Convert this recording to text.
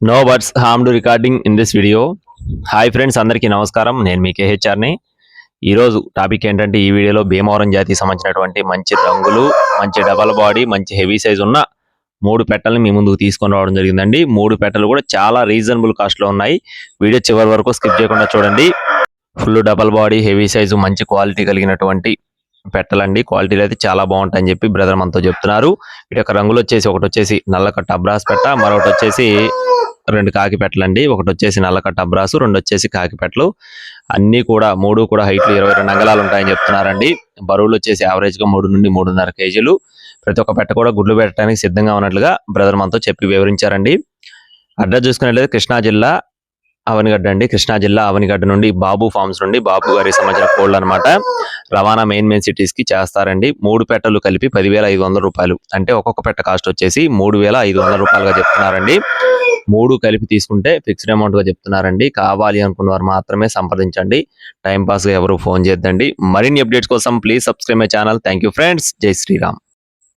No words harmed recording in this video. Hi friends, అందరికీ నమస్కారం. నేను మీ కేహెచ్ఆర్ని. ఈరోజు టాపిక్ ఏంటంటే, ఈ వీడియోలో భీమవరం జాతికి సంబంధించినటువంటి మంచి రంగులు, మంచి డబల్ బాడీ, మంచి హెవీ సైజ్ ఉన్న 3 పెట్టలను మీ ముందుకు తీసుకొని రావడం జరిగిందండి. 3 పెట్టలు కూడా చాలా రీజనబుల్ కాస్ట్లో ఉన్నాయి. వీడియో చివరి వరకు స్కిప్ చేయకుండా చూడండి. Full double body, heavy size, మంచి క్వాలిటీ కలిగినటువంటి పెట్టలండి. క్వాలిటీలు అయితే చాలా బాగుంటాయని చెప్పి బ్రదర్ మనతో చెప్తున్నారు. వీటి యొక్క రంగులు వచ్చేసి, ఒకటి వచ్చేసి నల్లకట్ట అబ్రాస్ పెట్ట, మరొకటి వచ్చేసి 2 కాకి పెట్టలండి. ఒకటి వచ్చేసి నల్లకట్ట అబ్రాసు, 2 వచ్చేసి కాకి పెట్టలు. అన్ని కూడా 3 కూడా హైట్లు 22 అంగళాలు ఉంటాయని చెప్తున్నారండి. బరువులు వచ్చేసి యావరేజ్ గా 3 నుండి 3.5 కేజీలు. ప్రతి ఒక్క పెట్ట కూడా గుడ్లు పెట్టడానికి సిద్ధంగా ఉన్నట్లుగా బ్రదర్ మనతో చెప్పి వివరించారండి. అడ్రస్ చూసుకున్నట్లయితే కృష్ణా జిల్లా అవనిగడ్డ అండి. కృష్ణా జిల్లా అవనిగడ్డ నుండి బాబు ఫార్మ్స్ నుండి బాబు గారికి సంబంధించిన కోళ్ళు అనమాట. రవాణా మెయిన్ సిటీస్ కి చేస్తారండి. 3 పెట్టలు కలిపి 10,500 రూపాయలు. అంటే ఒక్కొక్క పెట్ట కాస్ట్ వచ్చేసి 3,500 రూపాయలుగా చెప్తున్నారండి. 3 కలిపి తీసుకుంటే ఫిక్స్డ్ అమౌంట్ గా చెప్తున్నారండి. కావాలి అనుకున్న వారు మాత్రమే సంప్రదించండి. టైం పాస్ గా ఎవరు ఫోన్ చేద్దండి. మరిన్ని అప్డేట్స్ కోసం please subscribe my channel. Thank you friends. జై శ్రీరామ్.